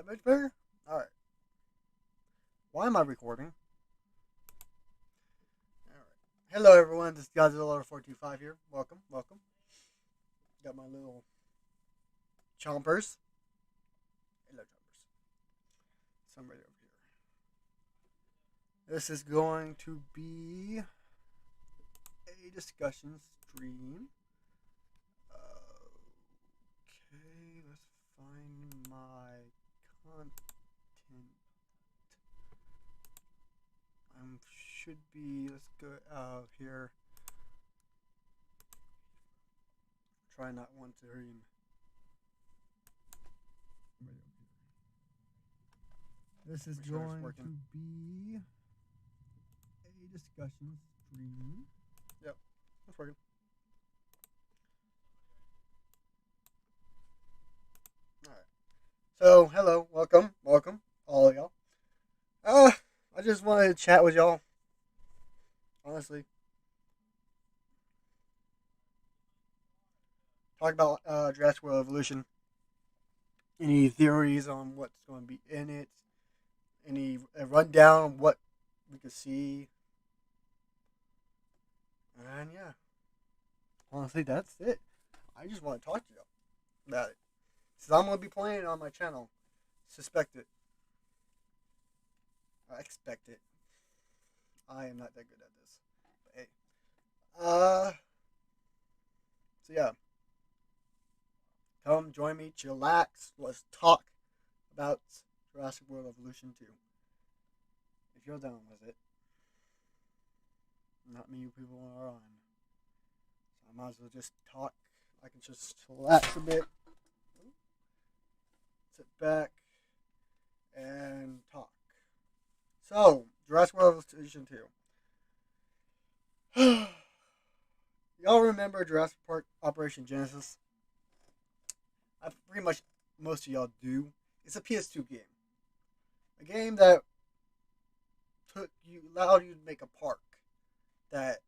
That much better? Alright. Why am I recording? Alright. Hello, everyone. This is Godzilla425 here. Welcome, welcome. Got my little chompers. Hello, chompers. Somebody over here. This is going to be a discussion stream. Okay, let's find my content. Should be, let's go out here. Try not want to read. This is going to be a discussion stream. Yep, it's working. Alright. So, hello, welcome, all of y'all. I just wanted to chat with y'all. Honestly. Talk about Jurassic World Evolution. Any theories on what's going to be in it? Any rundown on what we could see? And yeah. Honestly, that's it. I just want to talk to y'all about it. Since I'm going to be playing it on my channel. Suspect it. I expect it. I am not that good at this. But hey. So yeah. Come join me, chillax, let's talk about Jurassic World Evolution 2. If you're down with it. Not many people are on. So I might as well just talk. I can just chillax a bit. Sit back and talk. So, Jurassic World Evolution 2. Y'all remember Jurassic Park Operation Genesis? I pretty much most of y'all do. It's a PS2 game. A game that allowed you to make a park that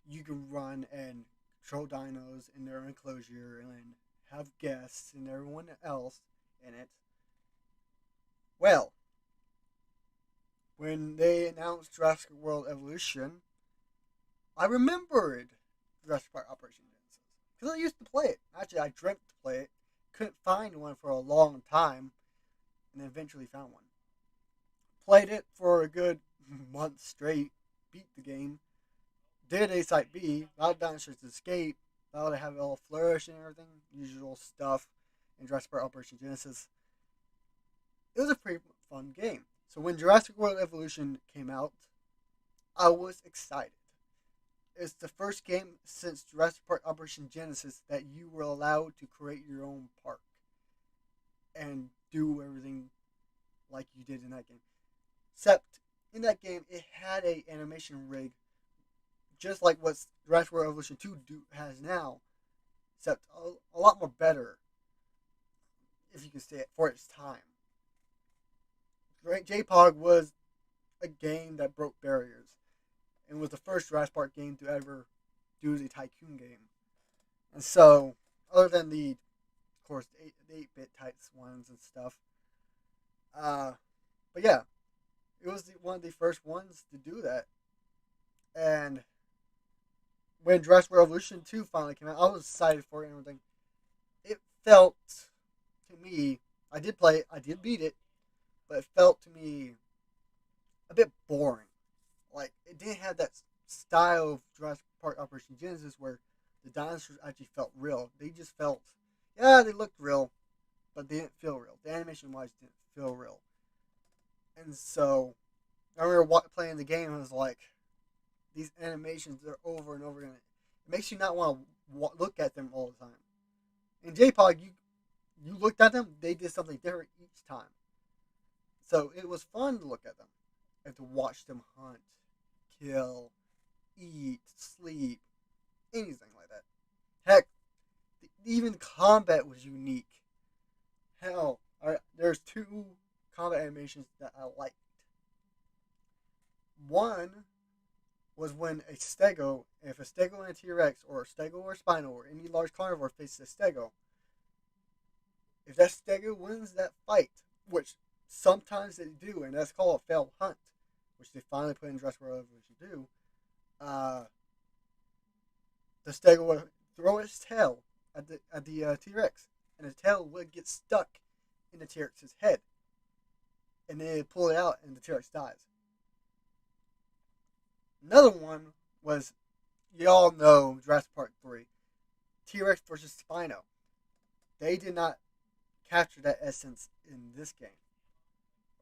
you can run and control dinos in their enclosure and have guests and everyone else in it. Well, when they announced Jurassic World Evolution, I remembered Jurassic Park Operation Genesis. Because I used to play it. Actually, I dreamt to play it. Couldn't find one for a long time. And then eventually found one. Played it for a good month straight. Beat the game. Did A Site B. Allowed dinosaurs to escape. Allowed to have it all flourish and everything. Usual stuff in Jurassic Park Operation Genesis. It was a pretty fun game. So when Jurassic World Evolution came out, I was excited. It's the first game since Jurassic Park Operation Genesis that you were allowed to create your own park and do everything like you did in that game. Except in that game, it had a animation rig just like what Jurassic World Evolution 2 has now, except a lot more better, if you can say it, for its time. J-Pog was a game that broke barriers and was the first Jurassic Park game to ever do the Tycoon game. And so, other than the, of course, the 8-bit types ones and stuff, but yeah, it was one of the first ones to do that. And when Jurassic World Evolution 2 finally came out, I was excited for it and everything. It felt, to me, I did play it, I did beat it, but it felt to me a bit boring. Like, it didn't have that style of Jurassic Park Operation Genesis where the dinosaurs actually felt real. They just felt, yeah, they looked real, but they didn't feel real. The animation-wise didn't feel real. And so, I remember playing the game and I was like, these animations are over and over again. It makes you not want to look at them all the time. In J-Pog, you looked at them, they did something different each time. So it was fun to look at them and to watch them hunt, kill, eat, sleep, anything like that. Heck, even combat was unique. Hell, there's two combat animations that I liked. One was when if a stego and a T-Rex, or a stego or a spino, or any large carnivore faces a stego, If that stego wins that fight, which sometimes they do, and that's called a failed hunt, which they finally put in Jurassic World Evolution 2, uh, the stego would throw its tail at the T Rex, and the tail would get stuck in the T Rex's head, and then it pull it out, and the T Rex dies. Another one was, you all know Jurassic Park 3, T Rex versus Spino. They did not capture that essence in this game,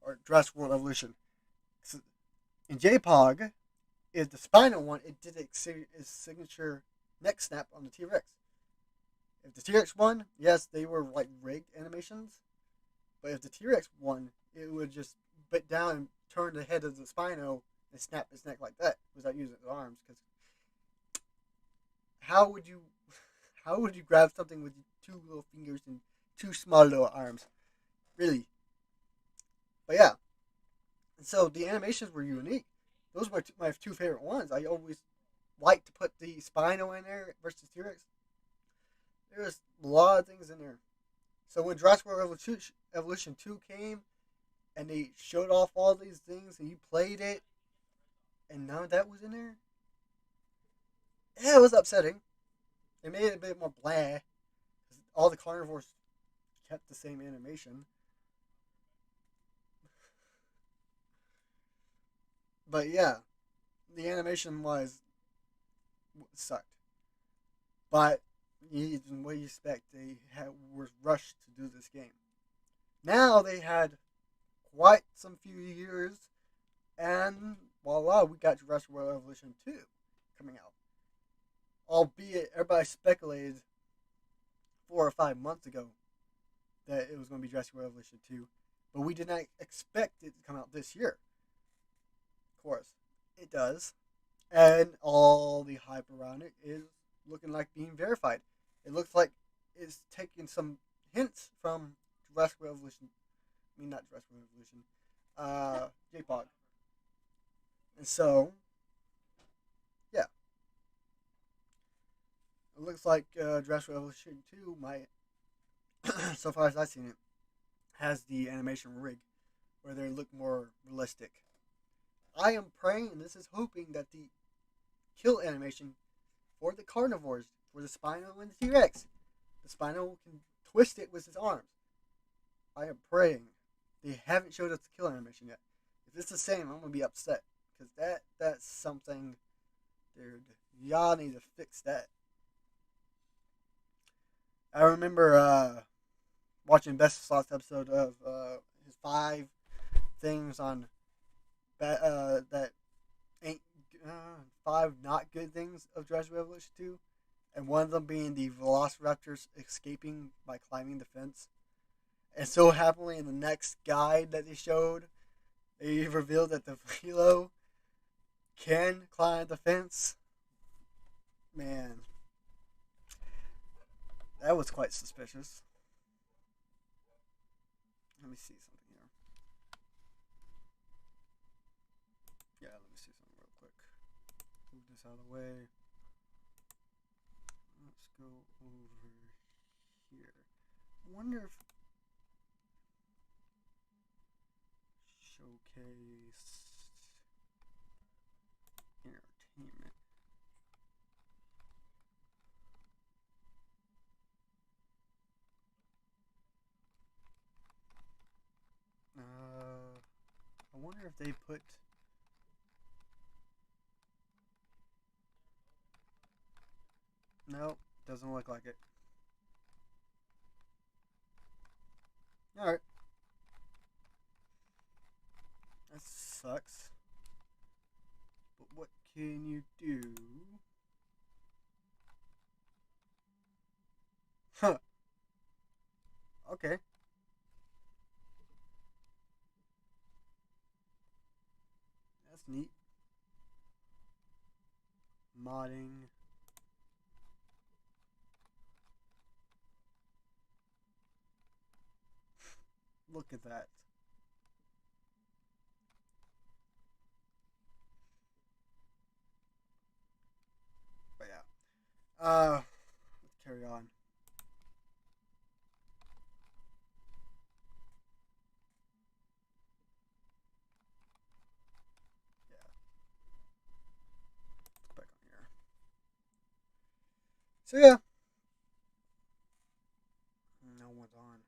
or Jurassic World Evolution. In JPOG, is the Spino one, it did its signature neck snap on the T Rex. If the T Rex won, yes, they were like rigged animations, but if the T Rex won, it would just bit down and turn the head of the Spino and snap its neck like that without using its arms. Because how would you, how would you grab something with two little fingers and two small little arms? Really? But yeah. And so the animations were unique. Those were my two favorite ones. I always liked to put the Spino in there versus T Rex. There's a lot of things in there. So when Jurassic World Evolution 2 came and they showed off all these things and you played it and none of that was in there, yeah, it was upsetting. It made it a bit more blah. All the carnivores kept the same animation. But yeah, the animation was sucked. But what you expect, were rushed to do this game. Now they had quite some few years, and voila, we got Jurassic World Evolution 2 coming out. Albeit everybody speculated 4 or 5 months ago that it was going to be Jurassic World Evolution 2, but we did not expect it to come out this year. Of course, it does, and all the hype around it is looking like being verified. It looks like it's taking some hints from Jurassic World Evolution. I mean, not Jurassic World Evolution. JPOG. And so, yeah. It looks like Jurassic World Evolution 2 might, so far as I've seen it, has the animation rig where they look more realistic. I am praying, and this is hoping, that the kill animation for the carnivores, for the Spino and the T Rex, the Spino can twist it with his arms. I am praying. They haven't showed us the kill animation yet. If it's the same, I'm gonna be upset because that's something, dude. Y'all need to fix that. I remember watching Best Slots episode of his 5 things on that ain't 5 not good things of Jurassic Revolution 2, and one of them being the Velociraptors escaping by climbing the fence. And so happily, in the next guide that they showed, they revealed that the Velo can climb the fence. Man, that was quite suspicious. Let me see something here. Yeah, let me see something real quick. Move this out of the way. Let's go over here. I wonder if showcase entertainment. I wonder if they put. No, doesn't look like it. Alright. That sucks. But what can you do? Huh. Okay. That's neat. Modding. Look at that. But yeah. Let's carry on. So yeah, no one's on.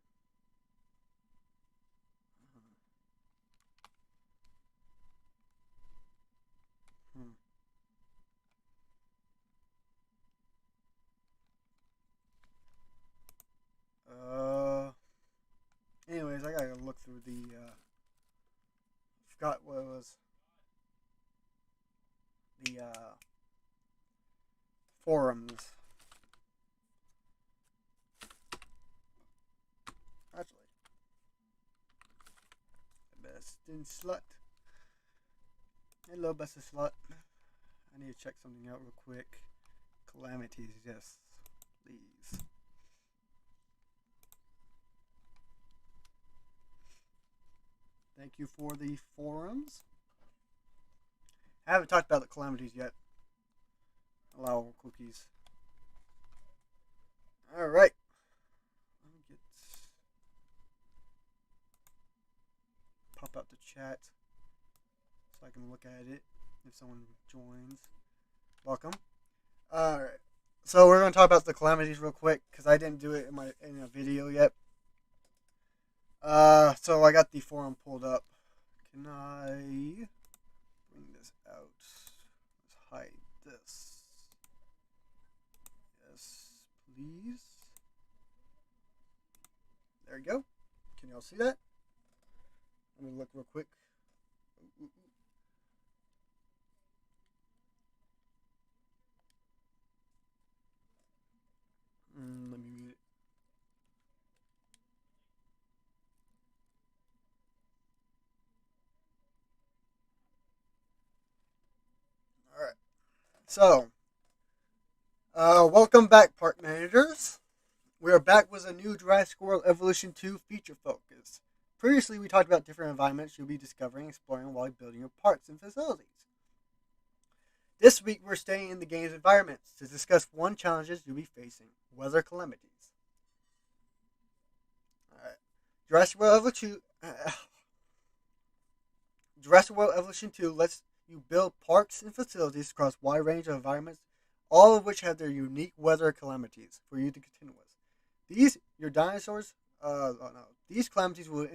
Hmm. Uh. Anyways, I gotta look through the. Forgot what it was. The forums. Actually, best in slut. Hello, best in slut. I need to check something out real quick. Calamities, yes, please. Thank you for the forums. I haven't talked about the calamities yet. Allow cookies. All right. Let me get pop out the chat so I can look at it if someone joins. Welcome. All right. So we're gonna talk about the calamities real quick because I didn't do it in a video yet. So I got the forum pulled up. Can I bring this out? Let's hide this. Yes, please. There you go. Can y'all see that? Let me look real quick. Let me mute it. All right. So, welcome back, park managers. We are back with a new Jurassic World Evolution 2 feature focus. Previously, we talked about different environments you'll be discovering and exploring while building your parks and facilities. This week, we're staying in the game's environments to discuss one challenges you'll be facing: weather calamities. Alright. Jurassic World Evolution 2. Jurassic World Evolution 2 lets you build parks and facilities across a wide range of environments, all of which have their unique weather calamities for you to contend with. Your dinosaurs, oh no, these calamities will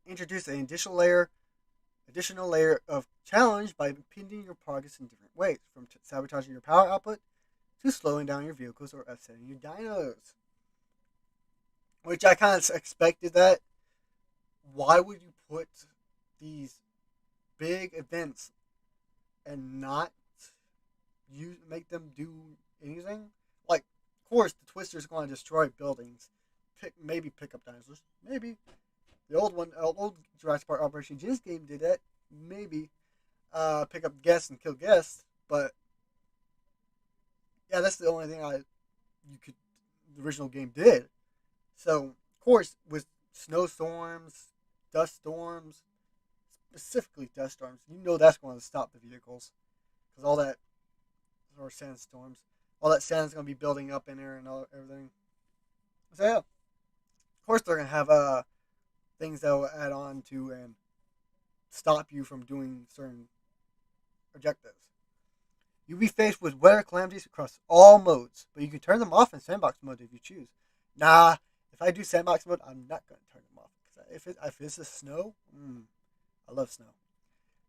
introduce an additional layer of challenge by impeding your progress in different ways, from sabotaging your power output to slowing down your vehicles or upsetting your dinos. Which I kind of expected that. Why would you put these big events and not make them do anything? Like, of course, the Twister's going to destroy buildings, maybe pick up dinosaurs, maybe. The old Jurassic Park Operation Jizz game did that. Maybe pick up guests and kill guests, but yeah, that's the only thing the original game did. So of course, with snowstorms, dust storms, specifically dust storms, you know that's going to stop the vehicles because all that or sandstorms, all that sand is going to be building up in there and everything. So yeah, of course they're going to have things that will add on to and stop you from doing certain objectives. You'll be faced with weather calamities across all modes, but you can turn them off in Sandbox mode if you choose. Nah, if I do Sandbox mode, I'm not going to turn them off. If it's a snow, I love snow.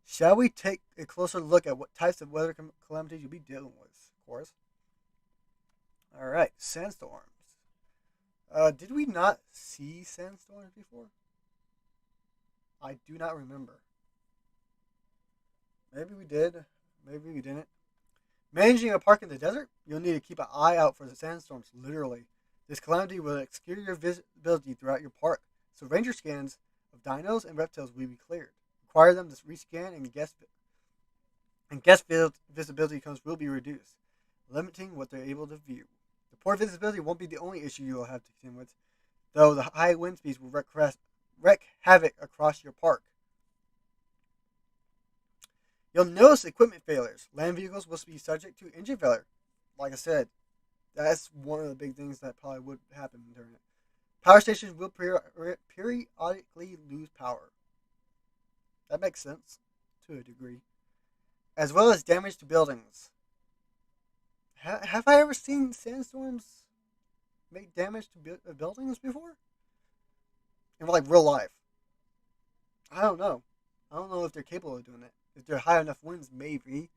Shall we take a closer look at what types of weather calamities you'll be dealing with, of course? Alright, sandstorms. Did we not see sandstorms before? I do not remember. Maybe we did. Maybe we didn't. Managing a park in the desert, you'll need to keep an eye out for the sandstorms, literally. This calamity will obscure your visibility throughout your park, so ranger scans of dinos and reptiles will be cleared. Require them to rescan and guest visibility cones will be reduced, limiting what they're able to view. The poor visibility won't be the only issue you'll have to contend with, though the high wind speeds will wreak havoc across your park. You'll notice equipment failures. Land vehicles will be subject to engine failure. Like I said, that's one of the big things that probably would happen during it. Power stations will periodically lose power. That makes sense, to a degree. As well as damage to buildings. Have I ever seen sandstorms make damage to buildings before? In like real life? I don't know. I don't know if they're capable of doing that. If they're high enough winds, maybe.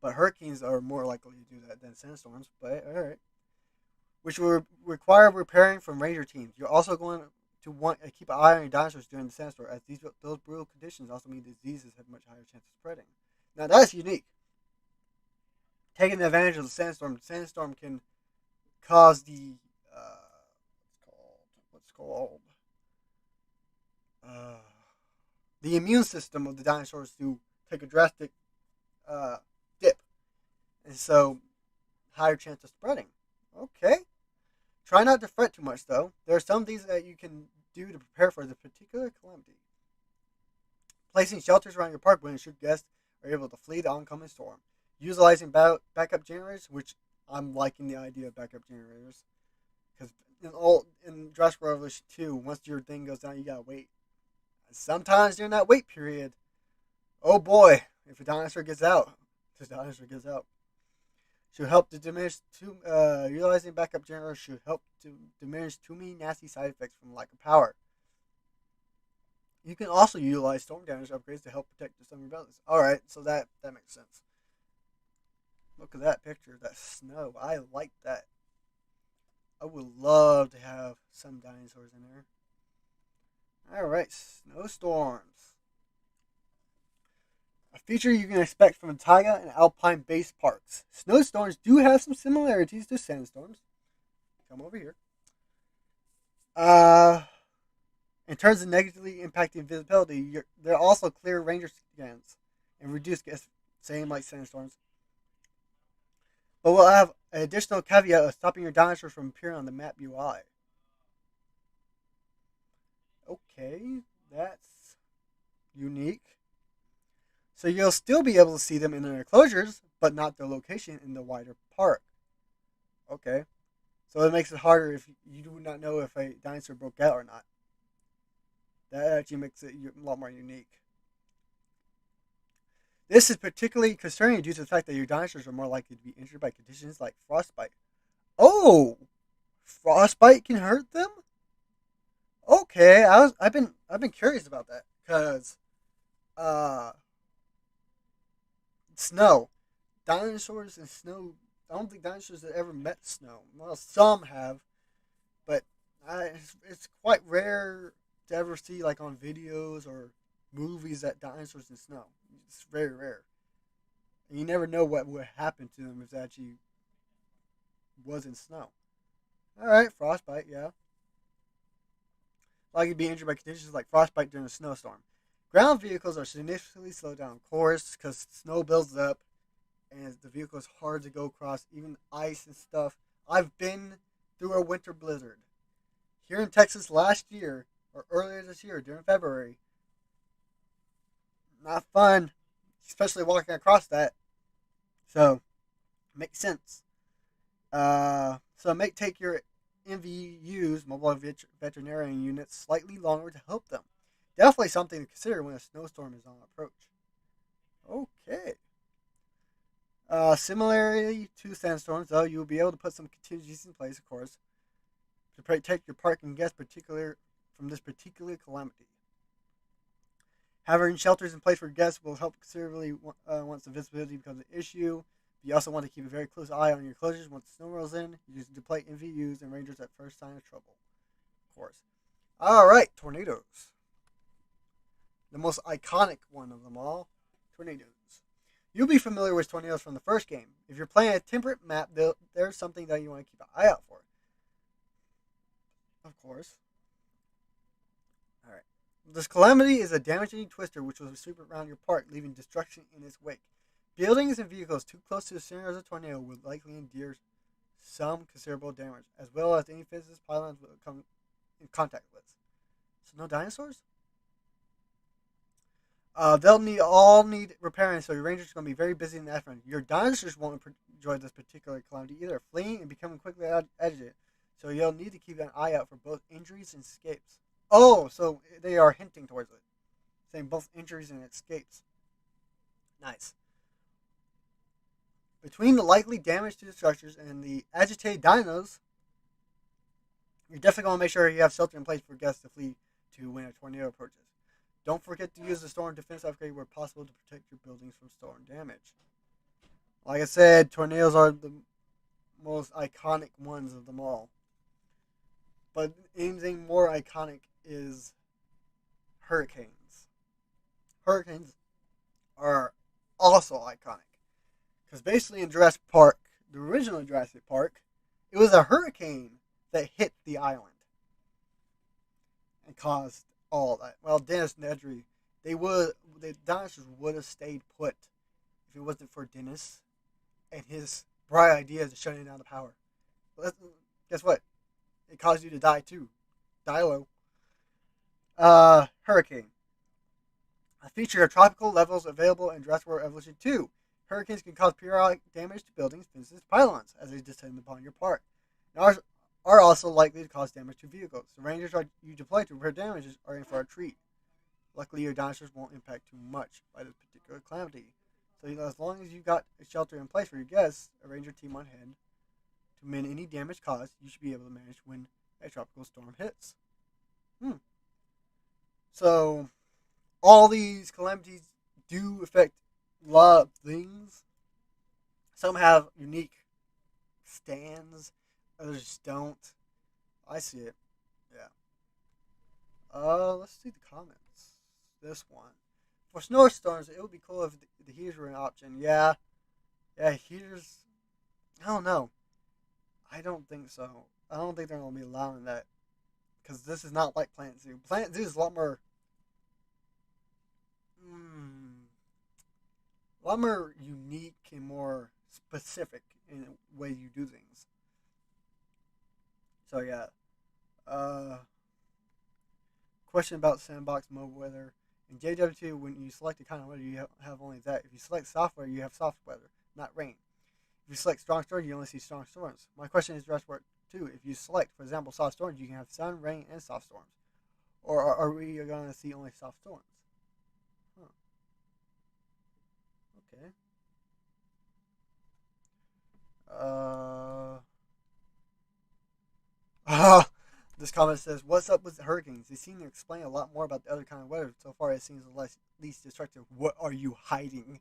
But hurricanes are more likely to do that than sandstorms. But alright. Which will require repairing from ranger teams. You're also going to want to keep an eye on your dinosaurs during the sandstorm, as those brutal conditions also mean diseases have much higher chance of spreading. Now that's unique. Taking advantage of the sandstorm can cause what's called uh, the immune system of the dinosaurs to take a drastic uh, dip, and so higher chance of spreading. Okay. Try not to fret too much, though. There are some things that you can do to prepare for the particular calamity. Placing shelters around your park will ensure guests are able to flee the oncoming storm. Utilizing backup generators, which I'm liking the idea of backup generators, because in Jurassic World Evolution 2, once your thing goes down, you gotta wait. And sometimes during that wait period, oh boy, if a dinosaur gets out, this dinosaur gets out. Should help to diminish utilizing backup generators should help to diminish too many nasty side effects from lack of power. You can also utilize storm damage upgrades to help protect some of your buildings. Alright, so that makes sense. Look at that picture, that snow. I like that. I would love to have some dinosaurs in there. Alright, snowstorms. A feature you can expect from taiga and alpine base parks. Snowstorms do have some similarities to sandstorms. Come over here. In terms of negatively impacting visibility, there are also clear ranger scans and reduced guess, same like sandstorms. But we'll have an additional caveat of stopping your dinosaurs from appearing on the map UI. Okay, that's unique. So you'll still be able to see them in their enclosures, but not their location in the wider park. Okay. So it makes it harder if you do not know if a dinosaur broke out or not. That actually makes it a lot more unique. This is particularly concerning due to the fact that your dinosaurs are more likely to be injured by conditions like frostbite. Oh, frostbite can hurt them. Okay, I've been curious about that because uh, snow, dinosaurs and snow. I don't think dinosaurs have ever met snow. Well, some have, but it's quite rare to ever see like on videos or movies that dinosaurs in snow. It's very rare. And you never know what would happen to them if it actually was in snow. All right, frostbite, yeah. Likely to be injured by conditions like frostbite during a snowstorm. Ground vehicles are significantly slowed down, of course, because snow builds up and the vehicle is hard to go across, even ice and stuff. I've been through a winter blizzard. Here in Texas last year, or earlier this year, during February. Not fun, especially walking across that. So, makes sense. So take your MVUs, mobile veterinarian units, slightly longer to help them. Definitely something to consider when a snowstorm is on approach. Okay. Similarly to sandstorms, though, you will be able to put some contingencies in place, of course, to protect your park and guests from this particular calamity. Having shelters in place for guests will help considerably once the visibility becomes an issue. You also want to keep a very close eye on your closures once the snow rolls in. Use deploy MVUs and rangers at first sign of trouble. Of course. Alright, tornadoes. The most iconic one of them all, tornadoes. You'll be familiar with tornadoes from the first game. If you're playing a temperate map, there's something that you want to keep an eye out for. Of course. Alright. This calamity is a damaging twister which will sweep around your park, leaving destruction in its wake. Buildings and vehicles too close to the center of the tornado will likely endure some considerable damage, as well as any fences pylons will come in contact with. So no dinosaurs? They'll all need repairing, so your rangers are going to be very busy in the afternoon. Your dinosaurs won't enjoy this particular calamity either, fleeing and becoming quickly agitated. So you'll need to keep an eye out for both injuries and escapes. Oh, so they are hinting towards it, saying both injuries and escapes. Nice. Between the likely damage to the structures and the agitated dinos, you're definitely going to make sure you have shelter in place for guests to flee to when a tornado approaches. Don't forget to use the storm defense upgrade where possible to protect your buildings from storm damage. Like I said, tornadoes are the most iconic ones of them all. But anything more iconic is hurricanes. Hurricanes are also iconic. Because basically in Jurassic Park, the original Jurassic Park, it was a hurricane that hit the island and caused all that. Well, Dennis Nedry, the dinosaurs would have stayed put if it wasn't for Dennis and his bright ideas of shutting down the power. But guess what? It caused you to die too. Die low. Hurricane. A feature of tropical levels available in Jurassic World Evolution 2. Hurricanes can cause periodic damage to buildings, fences, pylons as they descend upon your park. And are also likely to cause damage to vehicles. The rangers you deploy to repair damages are in for a treat. Luckily, your dinosaurs won't impact too much by this particular calamity. So as long as you've got a shelter in place for your guests, a ranger team on hand to mend any damage caused, you should be able to manage when a tropical storm hits. So, all these calamities do affect a lot of things. Some have unique stands, others don't. I see it. Yeah. Let's see the comments. This one. For snowstorms, it would be cool if the heaters were an option. Yeah. Yeah, heaters. I don't know. I don't think so. I don't think they're going to be allowing that. Because this is not like Planet Zoo. Planet Zoo is a lot more. A lot more unique and more specific in the way you do things. So, yeah. Question about Sandbox mobile weather. In JW2, when you select the kind of weather, you have only that. If you select soft weather, you have soft weather, not rain. If you select strong storms, you only see strong storms. My question is Jurassic World 2. If you select, for example, soft storms, you can have sun, rain, and soft storms. Or are we going to see only soft storms? Huh. Okay. This comment says, "What's up with the hurricanes? They seem to explain a lot more about the other kind of weather. So far, it seems least destructive. What are you hiding?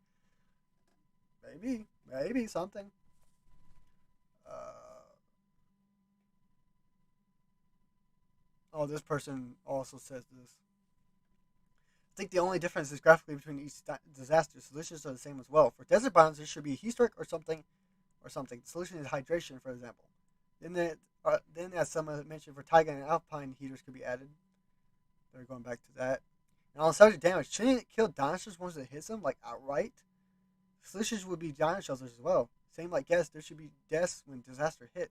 Maybe something." This person also says this. I think the only difference is graphically between each disaster. Solutions are the same as well. For desert biomes, there should be a heat stroke or something. The solution is hydration, for example. Then as someone mentioned, for taiga and alpine, heaters could be added. They're going back to that. And on the subject of damage, shouldn't it kill dinosaurs once it hits them, like outright? Solutions would be dino shelters as well. Same like guests, there should be deaths when disaster hit.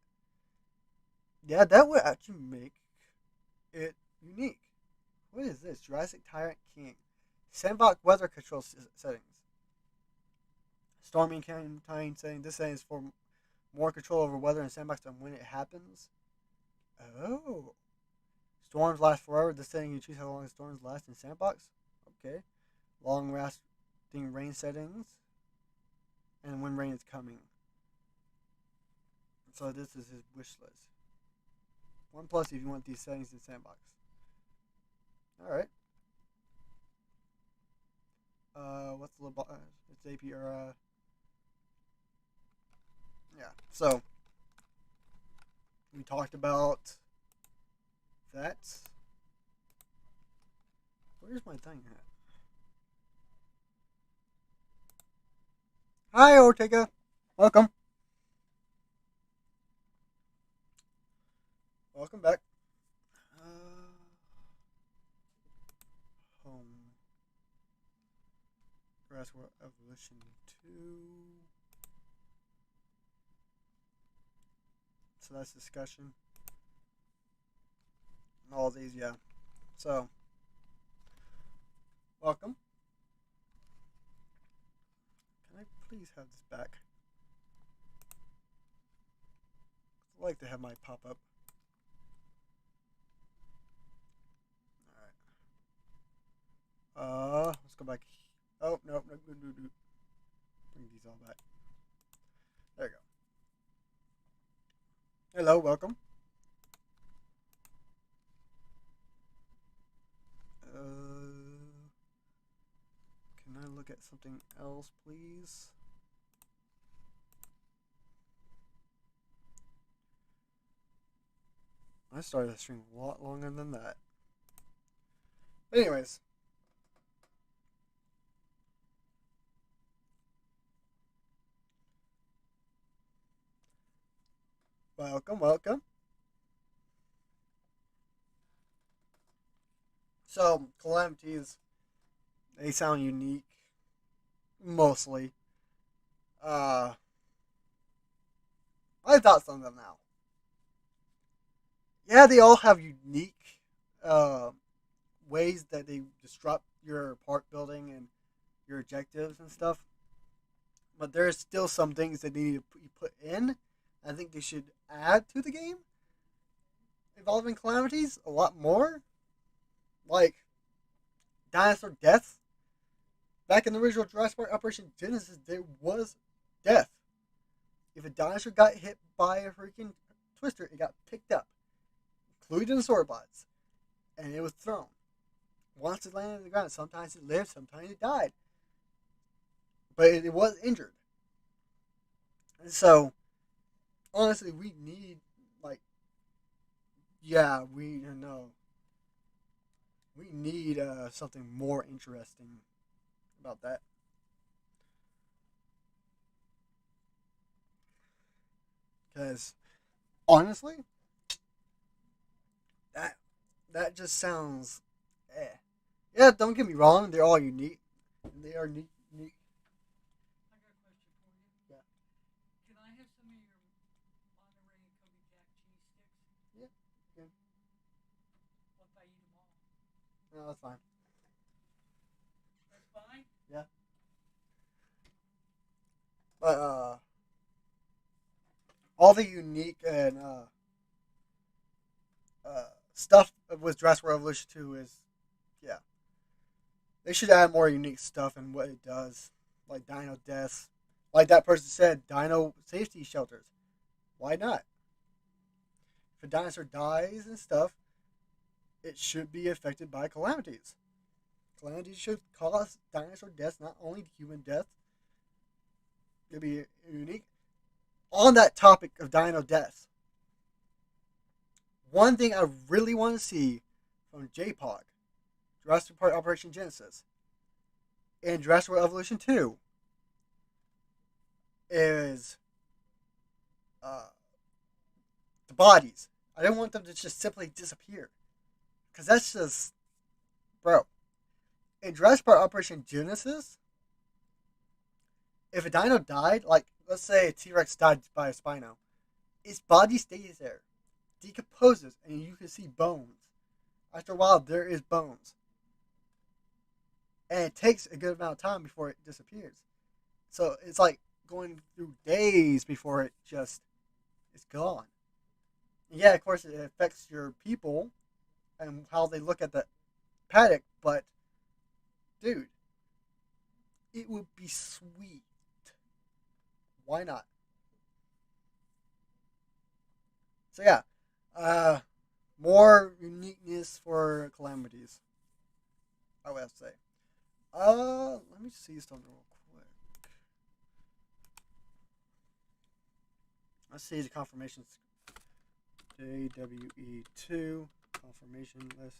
Yeah, that would actually make it unique. What is this? Jurassic Tyrant King. Sandbox weather control settings. Storming campaign setting. This setting is for more control over weather in Sandbox and when it happens. Oh. Storms last forever. This setting you choose how long the storms last in Sandbox. Okay. Long lasting rain settings. And when rain is coming. So this is his wish list. 1+ if you want these settings in Sandbox. Alright. What's the little it's APR yeah, so we talked about that. Where's my thing at? Hi Ortega. Welcome. Welcome back. Home. Jurassic World Evolution 2. So that's discussion. All these, yeah. So, welcome. Can I please have this back? I like to have my pop up. Alright. Let's go back. Oh, no. Bring these all back. There you go. Hello, welcome. Can I look at something else, please? I started the stream a lot longer than that. But anyways. Welcome, welcome. So, calamities, they sound unique, mostly. Uh, I thought some of them now. Yeah, they all have unique uh, ways that they disrupt your park building and your objectives and stuff. But there's still some things that need to be put in. I think they should add to the game involving calamities a lot more. Like dinosaur deaths. Back in the original Jurassic World Operation Genesis, there was death. If a dinosaur got hit by a freaking twister, it got picked up, including the sauropods, and it was thrown. Once it landed on the ground, sometimes it lived, sometimes it died. But it was injured. And so, honestly, we need, like, yeah, we know. We need something more interesting about that. Because, honestly, that that just sounds eh. Yeah, don't get me wrong, they're all unique. They are unique. I got a question for you. Yeah. Can I have some of your Monterey and Cody Jack cheese sticks? Yeah. Yeah. What if I eat them all? No, that's fine. That's fine? Yeah. But all the unique and stuff with Jurassic World Evolution 2 is, yeah. They should add more unique stuff in what it does. Like dino deaths. Like that person said, dino safety shelters. Why not? If a dinosaur dies and stuff, it should be affected by calamities. Calamities should cause dinosaur deaths, not only human death. It'd be unique. On that topic of dino deaths, one thing I really want to see from JPOG, Jurassic Park Operation Genesis, and Jurassic World Evolution 2 is uh, the bodies. I don't want them to just simply disappear. Because that's just, bro. In Jurassic Park Operation Genesis, if a dino died, like, let's say a T Rex died by a Spino, its body stays there, decomposes, and you can see bones. After a while, there is bones. And it takes a good amount of time before it disappears. So it's like going through days before it just is gone. And yeah, of course, it affects your people and how they look at the paddock, but dude, it would be sweet. Why not? So yeah, uh, more uniqueness for calamities. I would have to say. Let me see something real quick. Let's see the confirmations. JWE2 confirmation list.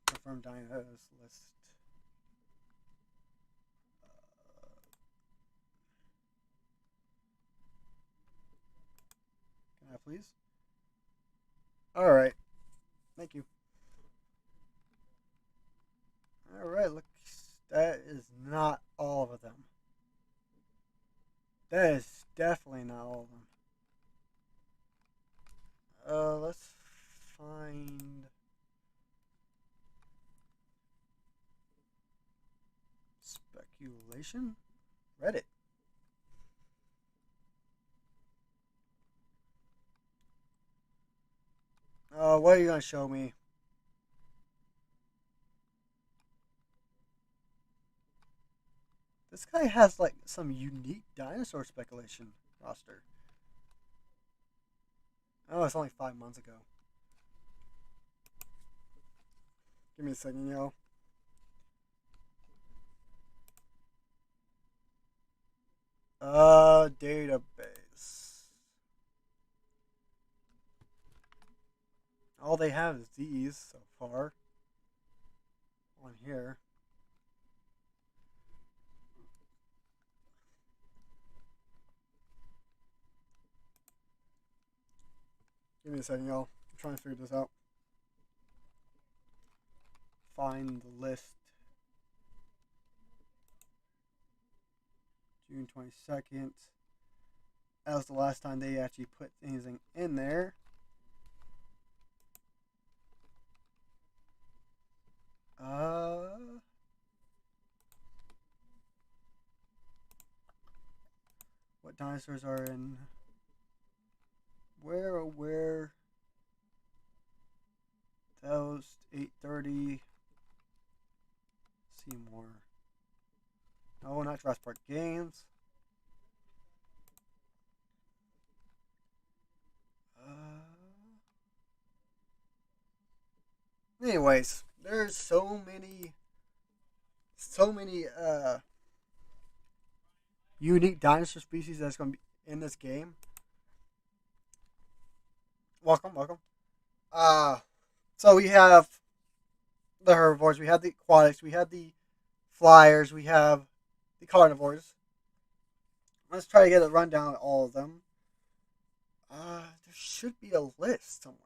Confirmed dinos list. Can I please? All right. Thank you. All right. Look, that is not all of them. That is definitely not all of them. Let's find speculation. Reddit. What are you gonna show me? This guy has like some unique dinosaur speculation roster. Oh, it's only 5 months ago. Give me a second, yo. Database. All they have is these so far on here. Give me a second, y'all. I'm trying to figure this out. Find the list. June 22nd. That was the last time they actually put anything in there. What dinosaurs are in? Where? Those 8:30. See more. No, not Jurassic Park games. Anyways, there's so many unique dinosaur species that's going to be in this game. Welcome. Uh, so we have the herbivores, we have the aquatics, we have the flyers, we have the carnivores. Let's try to get a rundown of all of them. There should be a list somewhere.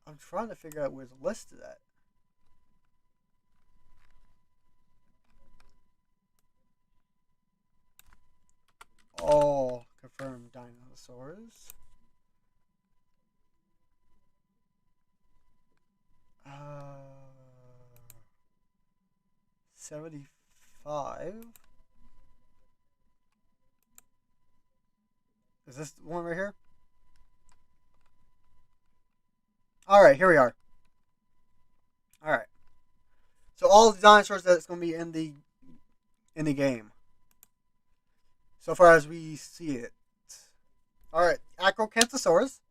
I'm trying to figure out where the list is at. All confirmed dinosaurs. 75. Is this the one right here? Alright, here we are. Alright. So all the dinosaurs that's going to be in the game. So far as we see it. Alright, Acrocanthosaurus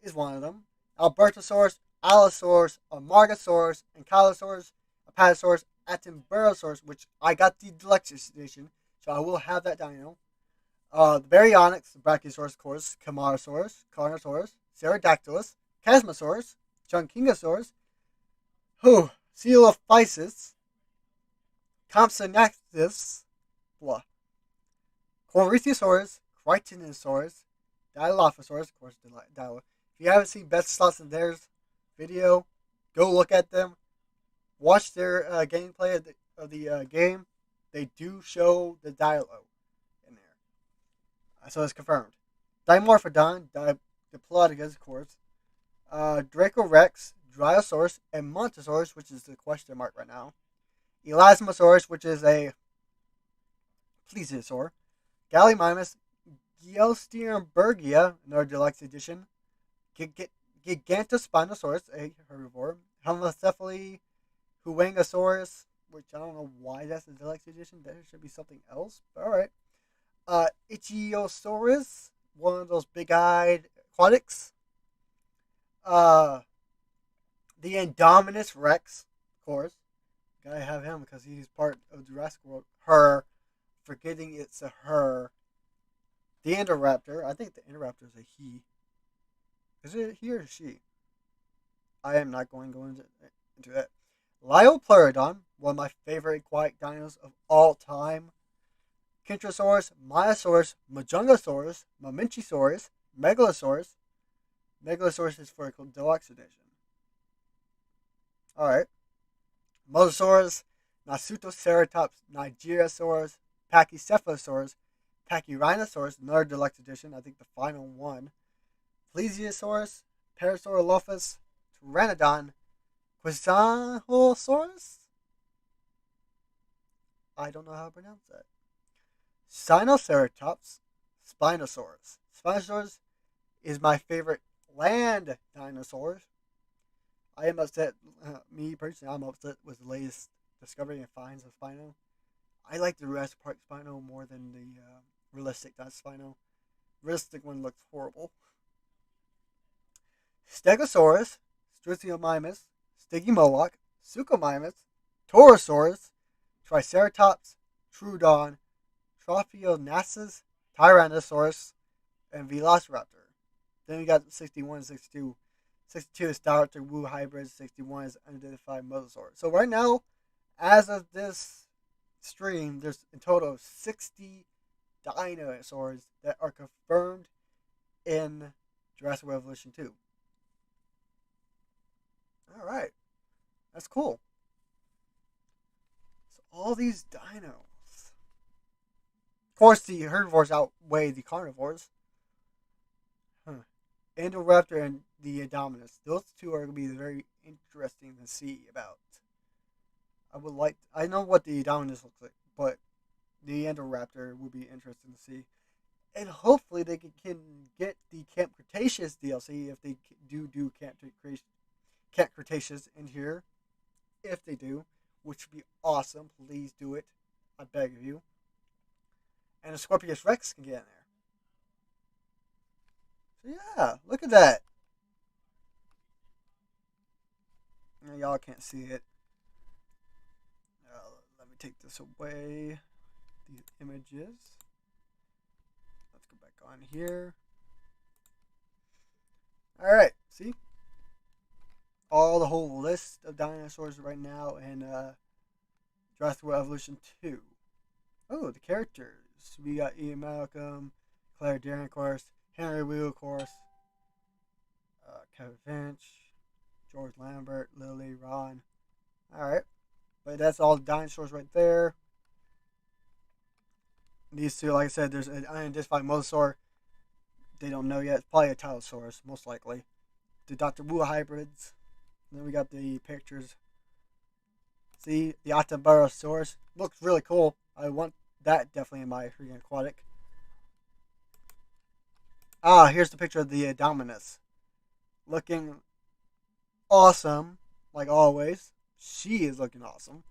is one of them. Albertosaurus, Allosaurus, Amargasaurus, Ankylosaurus, Apatosaurus, Atimburosaurus, which I got the deluxe edition, so I will have that dino. The Baryonyx, Brachiosaurus, of course, Camarasaurus, Carnosaurus, Pterodactylus, Chasmosaurus, Chunkingosaurus, Coelophysis, Compsognathus, blah, Corythosaurus, Crichtonosaurus, Dilophosaurus, of course, Dilo. If you haven't seen Best Slots in Theirs video, go look at them. Watch their gameplay of the game. They do show the Dilo in there. So it's confirmed. Dimorphodon, Diplodocus, of course. Dracorex, Dryosaurus, and Montosaurus, which is the question mark right now. Elasmosaurus, which is a plesiosaur. Gallimimus, Geosterenbergia, another deluxe edition. Gigantospinosaurus, a herbivore. Helmocephaly, Huangosaurus, which I don't know why that's a deluxe edition. There should be something else, but alright. Ichthyosaurus, one of those big-eyed aquatics. The Indominus Rex, of course. Gotta have him because he's part of Jurassic World. Her, forgetting it's a her. The Indoraptor, I think the Indoraptor is a he. Is it he or she? I am not going to go into that. Liopleurodon, one of my favorite aquatic dinos of all time. Kentrosaurus, Myosaurus, Majungasaurus, Mamenchisaurus, Megalosaurus. Megalosaurus is for a deluxe edition. Alright. Mosasaurus, Nasutoceratops, Nigeriosaurus, Pachycephalosaurus, Pachyrhinosaurus, another deluxe edition, I think the final one. Plesiosaurus, Parasaurolophus, Pteranodon, Quizanosaurus? I don't know how to pronounce that. Sinoceratops, Spinosaurus. Spinosaurus is my favorite land dinosaur. I am upset, me personally, I'm upset with the latest discovery and finds of Spino. I like the Jurassic Park Spino more than the realistic Spino. Realistic one looks horrible. Stegosaurus, Struthiomimus, Stygimoloch, Suchomimus, Torosaurus, Triceratops, Troodon, Trophionasus, Tyrannosaurus, and Velociraptor. Then we got 61 and 62. 62 is Dr. Wu hybrid, 61 is unidentified mosasaur. So right now, as of this stream, there's a total of 60 dinosaurs that are confirmed in Jurassic World Evolution 2. Alright, that's cool. So all these dinos. Of course, the herbivores outweigh the carnivores. Indoraptor and the Indominus. Those two are going to be very interesting to see about. I know what the Indominus looks like, but the Indoraptor will be interesting to see. And hopefully they can get the Camp Cretaceous DLC if they do Camp Cretaceous in here. If they do, which would be awesome. Please do it. I beg of you. And the Scorpius Rex can get in there. So yeah, look at that. Y'all can't see it. Let me take this away. These images. Let's go back on here. Alright, see? The whole list of dinosaurs right now in Jurassic World Evolution 2. Oh, the characters. We got Ian Malcolm, Claire Deering, of course, Henry Wheel, of course, Kevin Finch, George Lambert, Lily, Ron. Alright. But that's all the dinosaurs right there. These two, like I said, there's an unidentified mosasaur. They don't know yet. It's probably a Tylosaurus, most likely. The Dr. Wu hybrids. And then we got the pictures. See, the Octobarosaurus looks really cool. I want that definitely in my freaking aquatic. Here's the picture of the Indominus. Looking awesome, like always. She is looking awesome.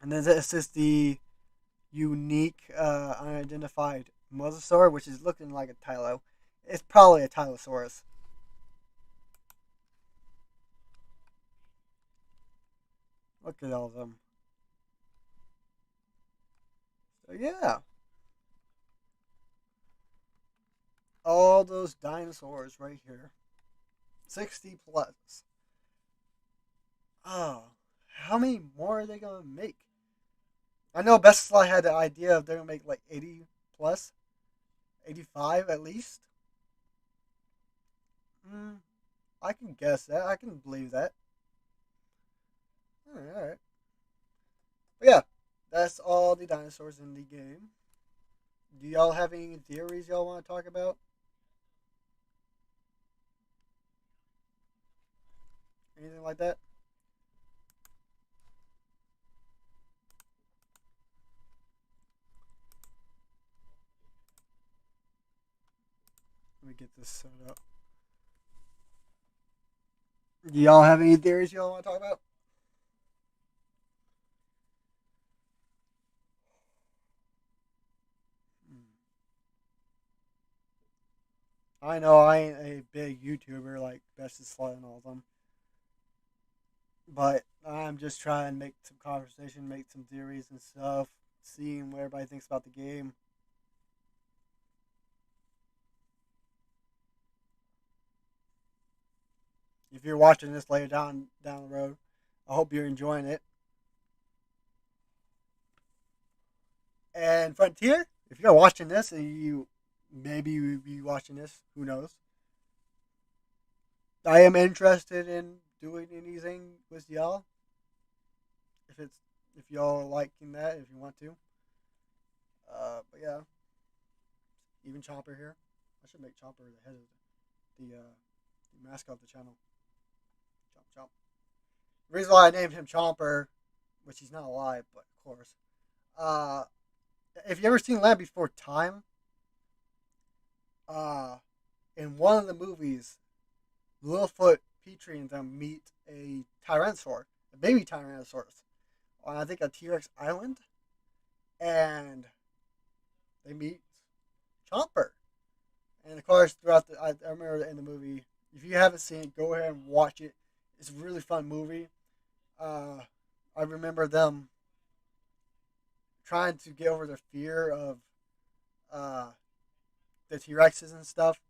And then this is the unique unidentified mosasaur, which is looking like a Tylo. It's probably a Tylosaurus. Look at all of them. So yeah. All those dinosaurs right here. 60 plus. Oh, how many more are they going to make? I know Best Slide had the idea of they're going to make like 80 plus. 85 at least. I can guess that. I can believe that. Alright. But yeah, that's all the dinosaurs in the game. Do y'all have any theories y'all want to talk about? Anything like that? Let me get this set up. Do y'all have any theories y'all want to talk about? I know I ain't a big YouTuber like Best of Slide and all of them. But I'm just trying to make some conversation, make some theories and stuff, seeing what everybody thinks about the game. If you're watching this later down the road, I hope you're enjoying it. And Frontier, if you're watching this and you maybe you be watching this, who knows? I am interested in doing anything with y'all. If y'all are liking that, if you want to. But yeah, even Chomper here. I should make Chomper the head of the mascot of the channel. Chomp Chomp. The reason why I named him Chomper, which he's not alive, but of course. Uh, if you ever seen Land Before Time, uh, in one of the movies, Littlefoot, Petrie, and them meet a Tyrannosaur, a baby Tyrannosaurus. on I think a T-Rex island, and they meet Chomper. And of course, throughout I remember in the movie. If you haven't seen it, go ahead and watch it. It's a really fun movie. Uh, I remember them trying to get over their fear of uh, the T Rexes and stuff,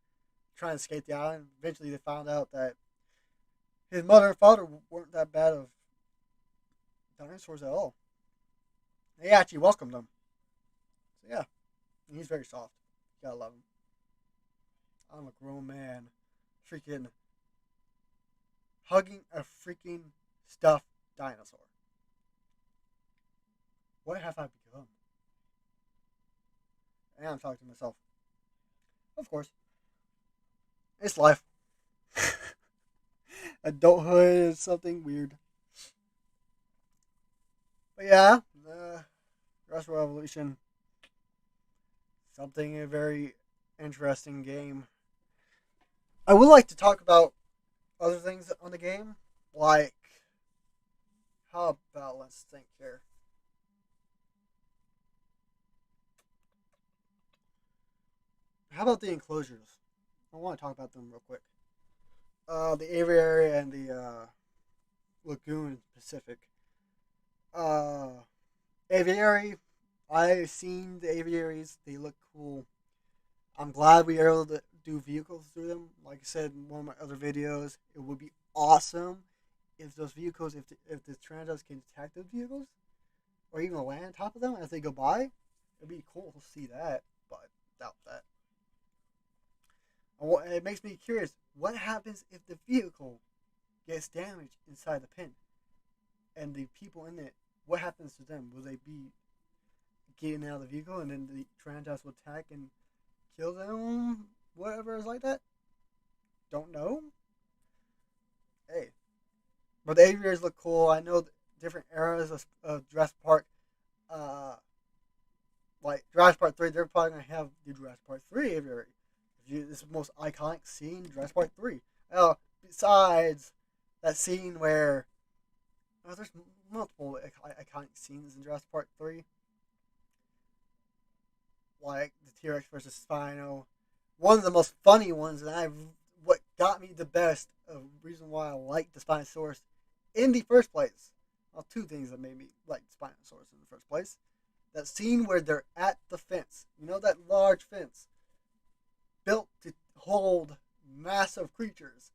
trying to escape the island. Eventually, they found out that his mother and father weren't that bad of dinosaurs at all. They actually welcomed them. So yeah, and he's very soft. You gotta love him. I'm a grown man, freaking hugging a freaking stuffed dinosaur. What have I become? And I'm talking to myself. Of course, it's life. Adulthood is something weird. But yeah, Jurassic World Evolution, something a very interesting game. I would like to talk about other things on the game, like how about let's think here. How about the enclosures? I want to talk about them real quick. The aviary and the lagoon Pacific. Uh, aviary. I've seen the aviaries. They look cool. I'm glad we were able to do vehicles through them. Like I said in one of my other videos, it would be awesome if those vehicles, if the Tyrannosaurus can detect those vehicles, or even land on top of them as they go by. It'd be cool to see that, but I doubt that. And it makes me curious. What happens if the vehicle gets damaged inside the pin, and the people in it? What happens to them? Will they be getting out of the vehicle, and then the Tyrannosaurus will attack and kill them? Whatever is like that. Don't know. Hey, but the aviaries look cool. I know different eras of Jurassic Park. Uh, like Jurassic Park 3, they're probably gonna have the Jurassic Park 3 aviary. This is the most iconic scene, Jurassic Park 3. Besides that scene where there's multiple iconic scenes in Jurassic Park 3, like the T Rex versus Spino. One of the most funny ones, and what got me the best, a reason why I like the Spinosaurus in the first place. Well, two things that made me like Spinosaurus in the first place. That scene where they're at the fence. You know that large fence built to hold massive creatures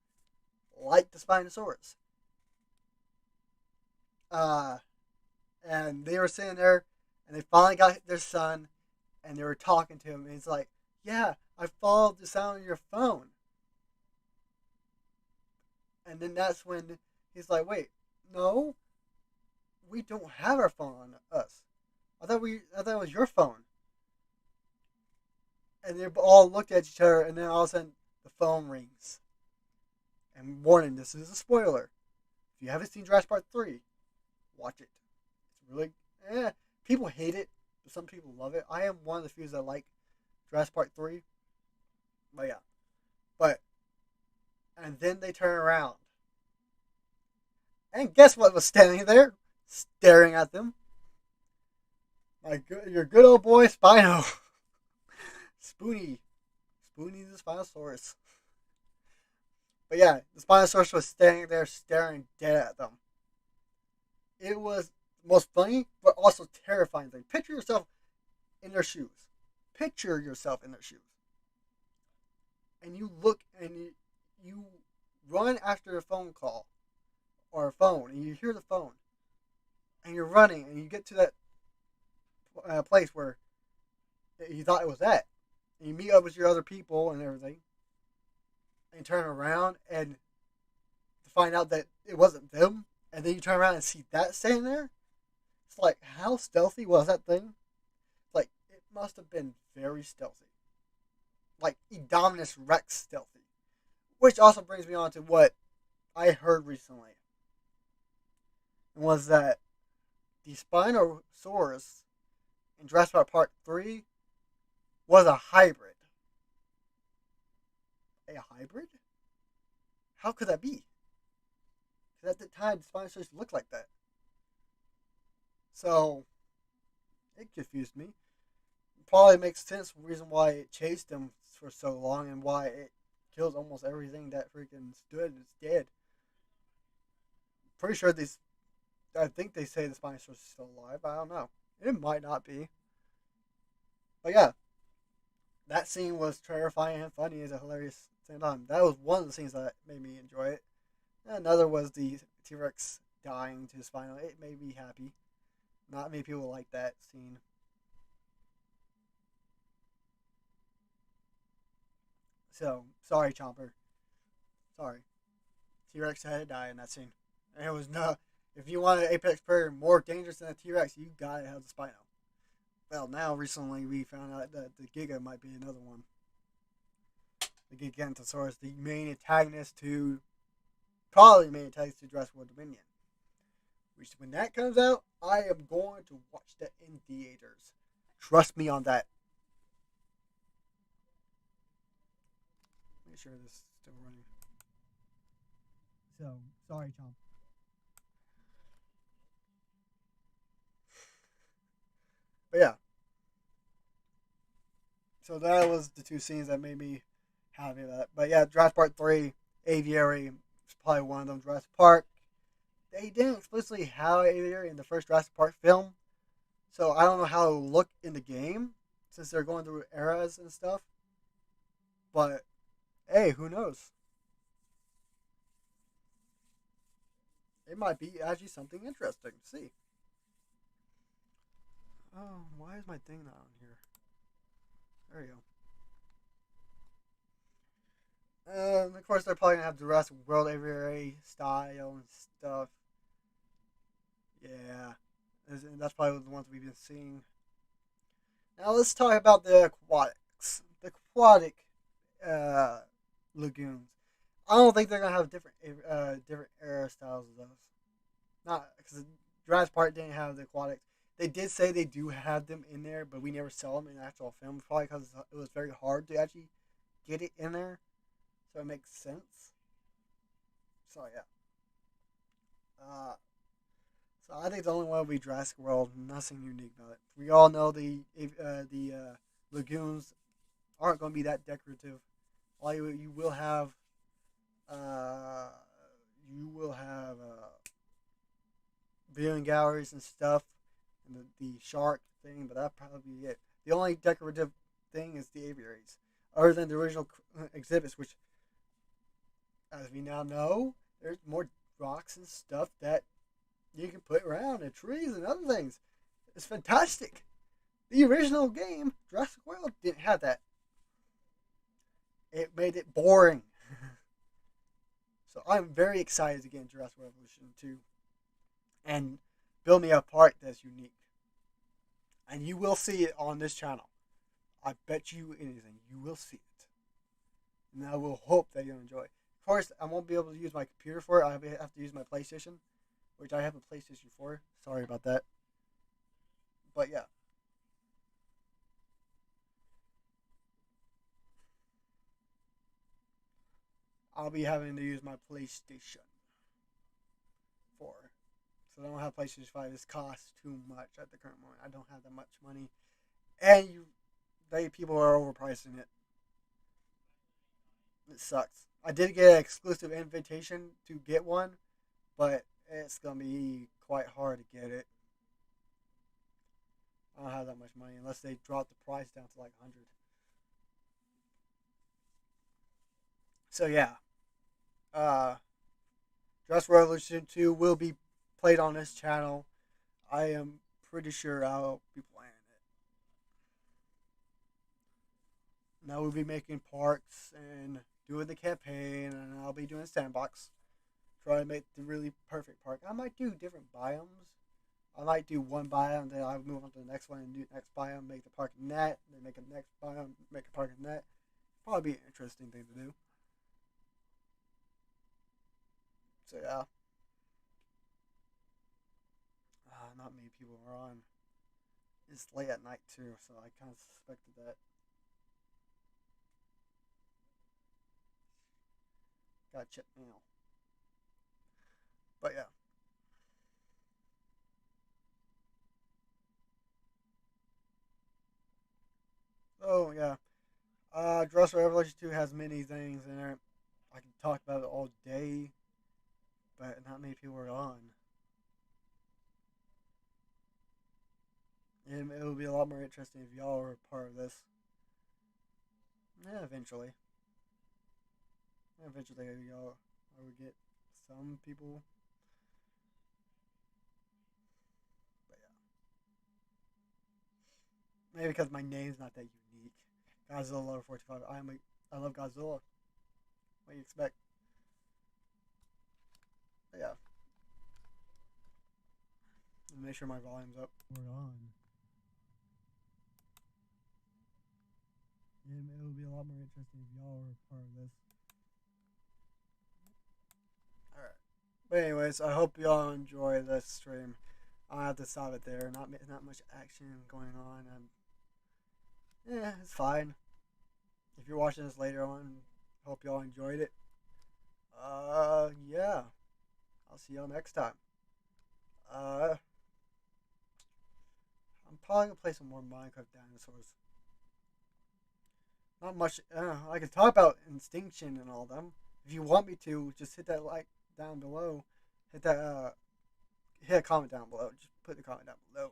like the Spinosaurus. Uh, and they were sitting there, and they finally got their son, and they were talking to him, and he's like, "Yeah, I followed the sound of your phone." And then that's when he's like, "Wait, no, we don't have our phone on us. I thought it was your phone." And they all looked at each other, and then all of a sudden the phone rings. And warning, this is a spoiler. If you haven't seen Jurassic Park 3, watch it. It's really, people hate it, but some people love it. I am one of the few that like Jurassic Park 3. But yeah. But, and then they turn around. And guess what was standing there? Staring at them. Your good old boy Spino. Spoony. Spoony the Spinosaurus. But yeah, the Spinosaurus was standing there staring dead at them. It was the most funny, but also terrifying thing. Picture yourself in their shoes. Picture yourself in their shoes. And you look and you run after a phone call or a phone, and you hear the phone, and you're running, and you get to that place where you thought it was at, and you meet up with your other people and everything, and turn around and to find out that it wasn't them, and then you turn around and see that standing there. It's like, how stealthy was that thing? Like, it must have been very stealthy, like Indominus Rex stealthy. Which also brings me on to what I heard recently, was that the Spinosaurus in Jurassic Park 3 was a hybrid. A hybrid? How could that be? Because at the time, the Spinosaurus looked like that. So it confused me. Probably makes sense the reason why it chased them for so long and why it kills almost everything that freaking stood is dead. Pretty sure these. I think they say the Spinosaurus is still alive. I don't know. It might not be. But yeah, that scene was terrifying and funny as a hilarious same time. That was one of the scenes that made me enjoy it. Another was the T Rex dying to Spino. It made me happy. Not many people like that scene. So sorry, Chomper. Sorry. T Rex had to die in that scene. And it was no. If you want an apex predator more dangerous than a T Rex, you gotta have the Spino. Well, now recently we found out that the Giga might be another one. The Gigantosaurus, the main antagonist to probably the main antagonist to Jurassic World Dominion. Which when that comes out, I am going to watch that in theaters. Trust me on that. Make sure this is still running. So sorry, Tom. But yeah, so that was the two scenes that made me happy with that. But yeah, Jurassic Park 3, Aviary is probably one of them. Jurassic Park, they didn't explicitly have Aviary in the first Jurassic Park film, so I don't know how it will look in the game since they're going through eras and stuff. But hey, who knows? It might be actually something interesting to see. Oh, why is my thing not on here? There you go. Of course, they're probably gonna have Jurassic World Aviary style and stuff. Yeah, that's probably the ones we've been seeing. Now let's talk about the aquatics. The aquatic uh, lagoons. I don't think they're gonna have different era styles of those. Not because Jurassic Park didn't have the aquatics. They did say they do have them in there, but we never saw them in the actual film. Probably because it was very hard to actually get it in there, so it makes sense. So yeah. Uh, so I think the only one will be Jurassic World. Nothing unique about it. We all know the lagoons aren't going to be that decorative. All you will have uh, you will have viewing galleries and stuff, and the shark thing, but that'll probably be it. The only decorative thing is the aviaries, other than the original exhibits, which, as we now know, there's more rocks and stuff that you can put around and trees and other things. It's fantastic. The original game, Jurassic World, didn't have that. It made it boring. So I'm very excited to get into Jurassic World Evolution 2 and build me a park that's unique. And you will see it on this channel. I bet you anything, you will see it. And I will hope that you'll enjoy it. Of course, I won't be able to use my computer for it. I have to use my PlayStation, which I have a PlayStation 4. Sorry about that. But yeah. I'll be having to use my PlayStation 4. So I don't have PlayStation 5. This costs too much at the current moment. I don't have that much money. And people are overpricing it. It sucks. I did get an exclusive invitation to get one, but it's gonna be quite hard to get it. I don't have that much money unless they drop the price down to like 100. So yeah, uh, Dress Revolution 2 will be played on this channel. I am pretty sure I'll be playing it. And I will be making parks and doing the campaign, and I'll be doing Sandbox. Try to make the really perfect park. I might do different biomes. I might do one biome, then I'll move on to the next one and do the next biome, make the park in that, then make a next biome, make a park in that. Probably be an interesting thing to do. So yeah, not many people are on. It's late at night too, so I kind of suspected that. Gotta check now. But yeah, Oh yeah. Jurassic World Evolution 2 has many things in it. I can talk about it all day, but not many people are on. And it would be a lot more interesting if y'all were part of this. Yeah, eventually. Eventually, y'all I would get some people. But yeah. Maybe because my name's not that unique. Godzilla Lover 45. I love Godzilla. What do you expect? But yeah. Make sure my volume's up. We're on. Yeah, it would be a lot more interesting if y'all were part of this. Alright. But anyways, I hope y'all enjoy this stream. I'll have to stop it there. Not much action going on. Yeah, it's fine. If you're watching this later on, hope y'all enjoyed it. Yeah. I'll see y'all next time. I'm probably gonna play some more Minecraft Dinosaurs. Not much. I can talk about Instinction and all them. If you want me to, just hit that like down below. Hit that hit a comment down below. Just put the comment down below,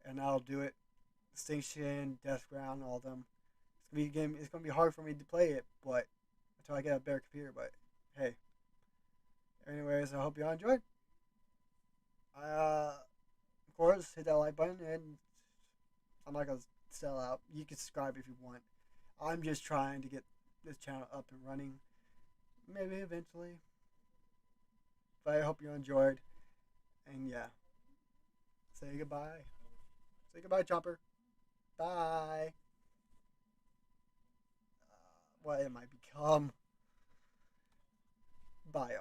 and I'll do it. Extinction, Death Ground, all of them. It's gonna be a game. It's gonna be hard for me to play it, but until I get a better computer. But hey, anyways, I hope y'all enjoyed. Of course, hit that like button, and I'm not gonna sell out. You can subscribe if you want. I'm just trying to get this channel up and running. Maybe eventually. But I hope you enjoyed. And yeah, say goodbye. Say goodbye, Chomper. Bye. What it might become. Bye,